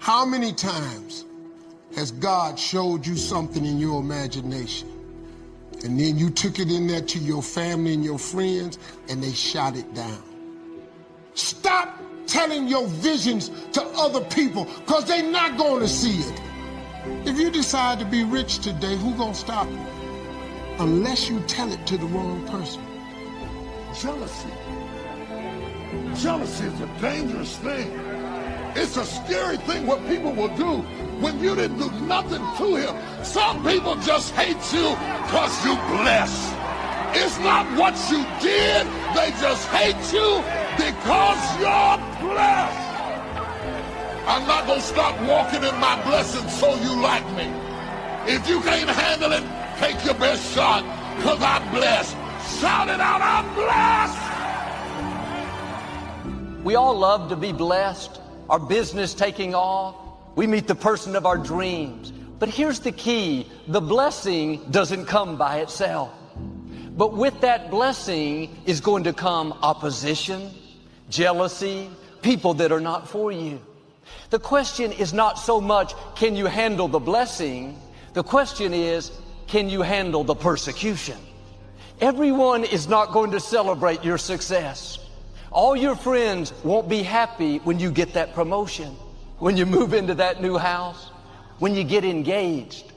How many times has God showed you something in your imagination, and then you took it in there to your family and your friends, and they shot it down? Stop telling your visions to other people, because they're not going to see it. If you decide to be rich today, who gonna stop you? Unless you tell it to the wrong person. Jealousy. Jealousy is a dangerous thing. It's a scary thing what people will do when you didn't do nothing to him. Some people just hate you because you blessed. It's not what you did. They just hate you because you're blessed. I'm not going to stop walking in my blessings so you like me. If you can't handle it, take your best shot, because I'm blessed. Shout it out, I'm blessed. We all love to be blessed, our business taking off. We meet the person of our dreams. But here's the key. The blessing doesn't come by itself. But with that blessing is going to come opposition, jealousy, people that are not for you. The question is not so much, can you handle the blessing? The question is, can you handle the persecution? Everyone is not going to celebrate your success. All your friends won't be happy when you get that promotion, when you move into that new house, when you get engaged.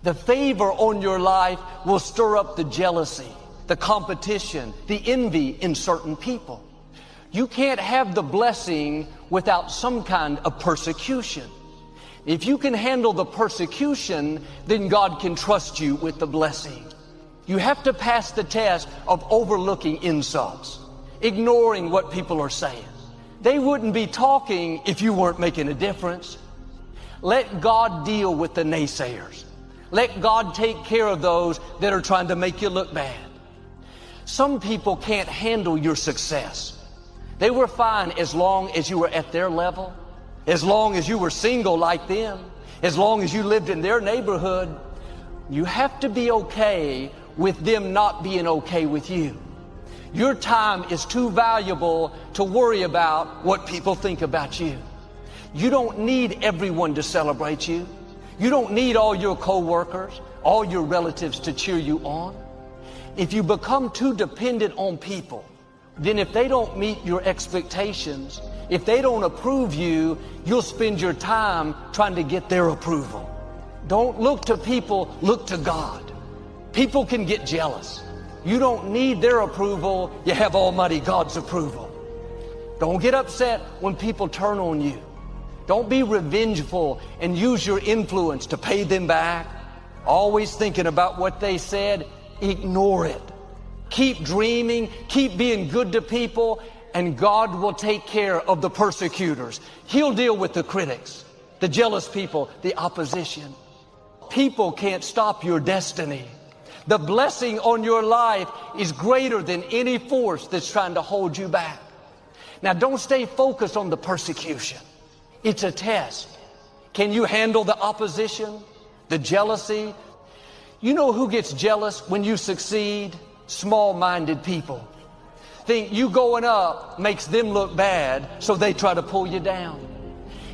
The favor on your life will stir up the jealousy, the competition, the envy in certain people. You can't have the blessing without some kind of persecution. If you can handle the persecution, then God can trust you with the blessing. You have to pass the test of overlooking insults, ignoring what people are saying. They wouldn't be talking if you weren't making a difference. Let God deal with the naysayers. Let God take care of those that are trying to make you look bad. Some people can't handle your success. They were fine as long as you were at their level, as long as you were single like them, as long as you lived in their neighborhood. You have to be okay with them not being okay with you. Your time is too valuable to worry about what people think about you. You don't need everyone to celebrate you. You don't need all your co-workers, all your relatives to cheer you on. If you become too dependent on people, then if they don't meet your expectations, if they don't approve you, you'll spend your time trying to get their approval. Don't look to people, look to God. People can get jealous. You don't need their approval, you have Almighty God's approval. Don't get upset when people turn on you. Don't be revengeful and use your influence to pay them back. Always thinking about what they said. Ignore it. Keep dreaming, keep being good to people, and God will take care of the persecutors. He'll deal with the critics, the jealous people, the opposition. People can't stop your destiny. The blessing on your life is greater than any force that's trying to hold you back. Now, don't stay focused on the persecution. It's a test. Can you handle the opposition, the jealousy? You know who gets jealous when you succeed? Small-minded people. Think you going up makes them look bad, so they try to pull you down.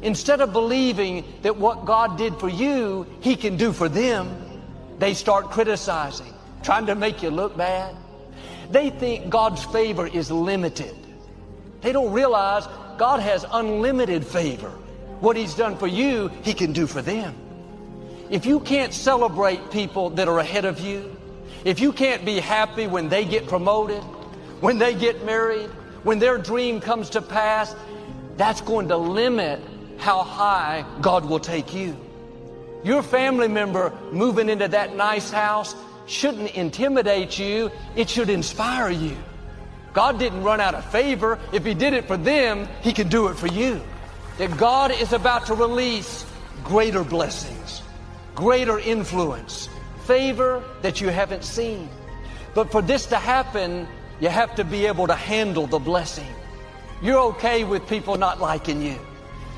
Instead of believing that what God did for you, He can do for them, they start criticizing, trying to make you look bad. They think God's favor is limited. They don't realize God has unlimited favor. What He's done for you, He can do for them. If you can't celebrate people that are ahead of you, if you can't be happy when they get promoted, when they get married, when their dream comes to pass, that's going to limit how high God will take you. Your family member moving into that nice house shouldn't intimidate you. It should inspire you. God didn't run out of favor. If He did it for them, He can do it for you. That God is about to release greater blessings, greater influence, favor that you haven't seen. But for this to happen, you have to be able to handle the blessing. You're okay with people not liking you.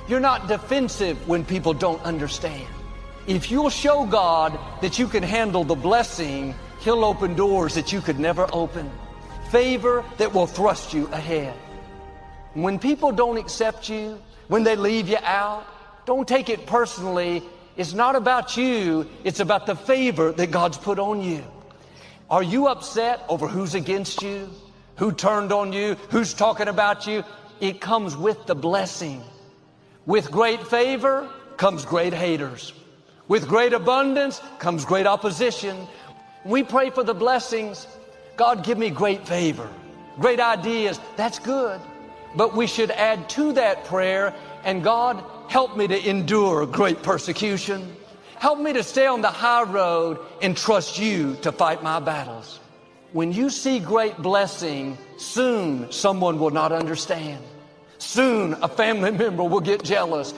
You're not defensive when people don't understand. If you'll show God that you can handle the blessing, He'll open doors that you could never open. Favor that will thrust you ahead. When people don't accept you, when they leave you out, Don't take it personally. It's not about you. It's about the favor that God's put on you. Are you upset over who's against you? Who turned on you? Who's talking about you? It comes with the blessing. With great favor comes great haters. With great abundance comes great opposition. We pray for the blessings. God, give me great favor, great ideas. That's good. But we should add to that prayer, and God, help me to endure great persecution. Help me to stay on the high road and trust you to fight my battles. When you see great blessing, soon someone will not understand. Soon a family member will get jealous.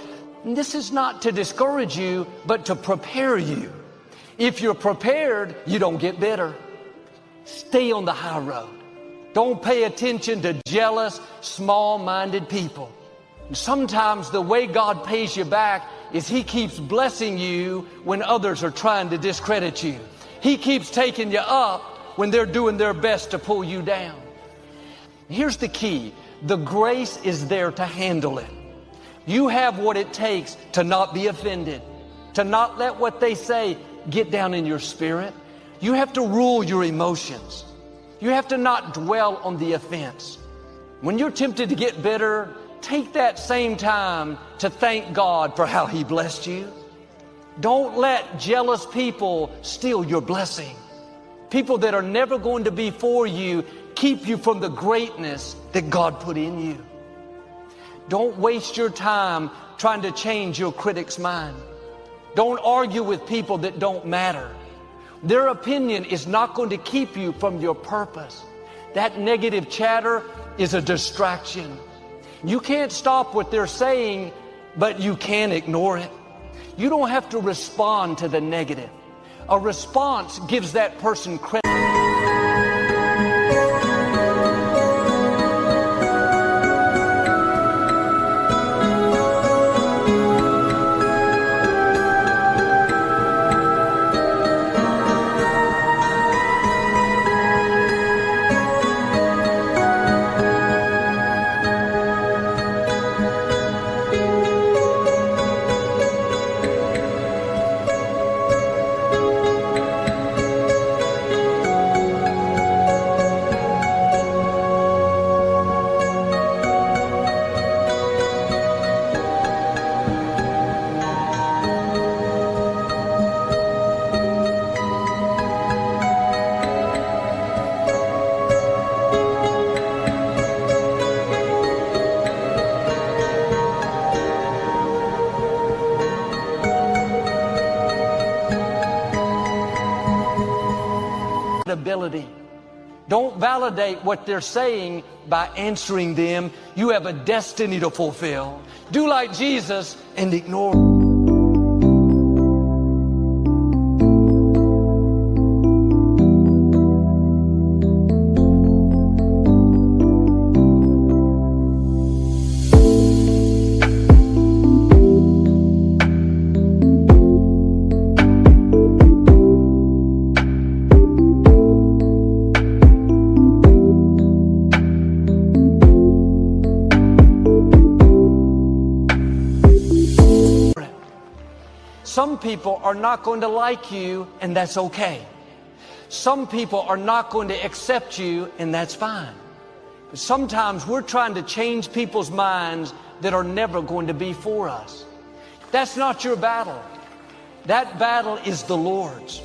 And this is not to discourage you, but to prepare you. If you're prepared, you don't get bitter. Stay on the high road. Don't pay attention to jealous, small-minded people. Sometimes the way God pays you back is He keeps blessing you when others are trying to discredit you. He keeps taking you up when they're doing their best to pull you down. Here's the key. The grace is there to handle it. You have what it takes to not be offended, to not let what they say get down in your spirit. You have to rule your emotions. You have to not dwell on the offense. When you're tempted to get bitter, take that same time to thank God for how He blessed you. Don't let jealous people steal your blessing. People that are never going to be for you keep you from the greatness that God put in you. Don't waste your time trying to change your critic's mind. Don't argue with people that don't matter. Their opinion is not going to keep you from your purpose. That negative chatter is a distraction. You can't stop what they're saying, but you can ignore it. You don't have to respond to the negative. A response gives that person credit. Ability. Don't validate what they're saying by answering them. You have a destiny to fulfill. Do like Jesus and ignore. Some people are not going to like you, and that's okay. Some people are not going to accept you, and that's fine. But sometimes we're trying to change people's minds that are never going to be for us. That's not your battle. That battle is the Lord's.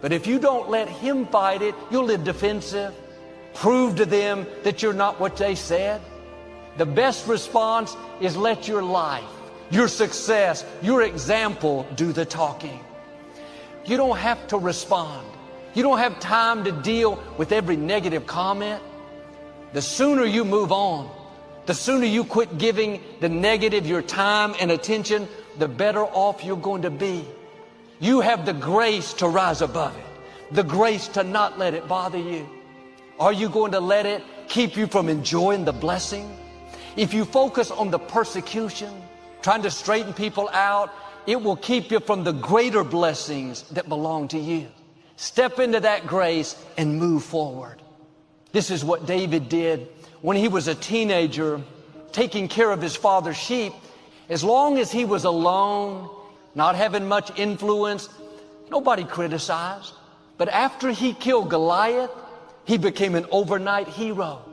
But if you don't let Him fight it, you'll live defensive. Prove to them that you're not what they said. The best response is let your life, your success, your example do the talking. You don't have to respond. You don't have time to deal with every negative comment. The sooner you move on, the sooner you quit giving the negative your time and attention, the better off you're going to be. You have the grace to rise above it, the grace to not let it bother you. Are you going to let it keep you from enjoying the blessing? If you focus on the persecution, trying to straighten people out, it will keep you from the greater blessings that belong to you. Step into that grace and move forward. This is what David did when he was a teenager, taking care of his father's sheep. As long as he was alone, not having much influence, nobody criticized. But after he killed Goliath, he became an overnight hero.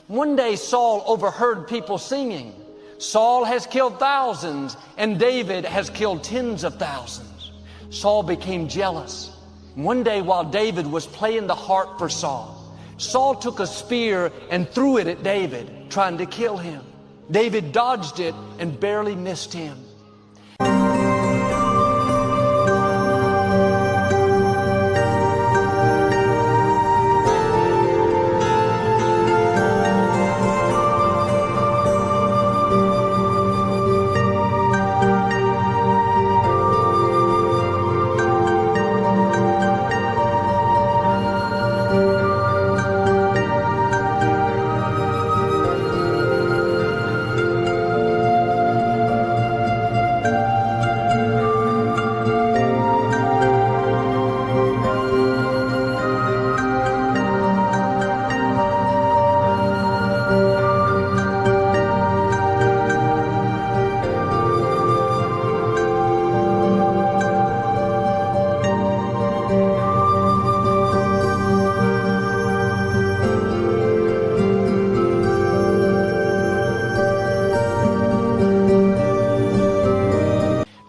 One day Saul overheard people singing, Saul has killed thousands and David has killed tens of thousands. Saul became jealous. One day while David was playing the harp for Saul, Saul took a spear and threw it at David, trying to kill him. David dodged it and barely missed him.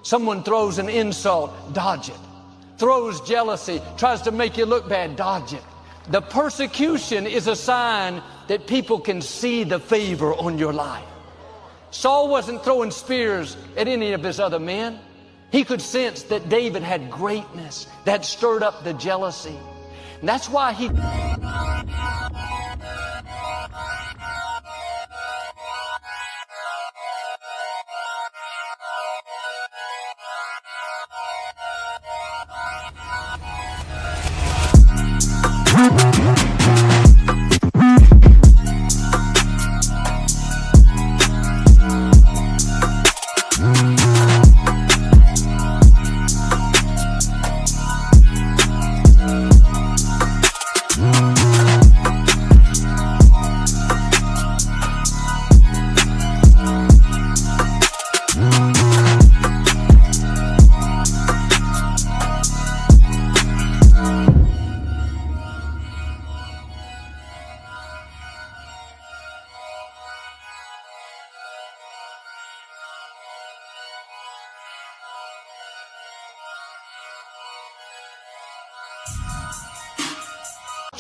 Someone throws an insult, dodge it. Throws jealousy, tries to make you look bad, dodge it. The persecution is a sign that people can see the favor on your life. Saul wasn't throwing spears at any of his other men. He could sense that David had greatness that stirred up the jealousy. And that's why he...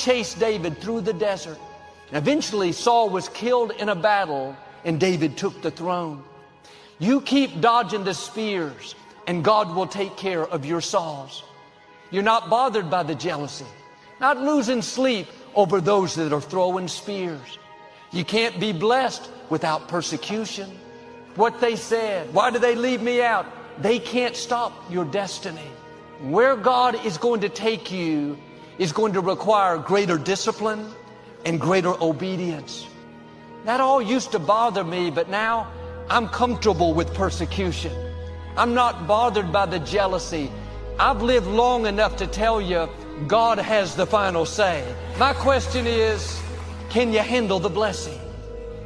chased David through the desert. Eventually, Saul was killed in a battle, and David took the throne. You keep dodging the spears, and God will take care of your Sauls. You're not bothered by the jealousy, not losing sleep over those that are throwing spears. You can't be blessed without persecution. What they said, why do they leave me out? They can't stop your destiny. Where God is going to take you is going to require greater discipline and greater obedience. That all used to bother me, but now I'm comfortable with persecution. I'm not bothered by the jealousy. I've lived long enough to tell you God has the final say. My question is, can you handle the blessing?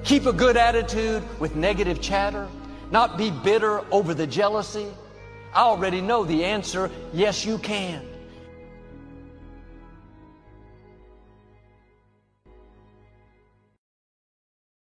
Keep a good attitude with negative chatter, not be bitter over the jealousy. I already know the answer. Yes, you can.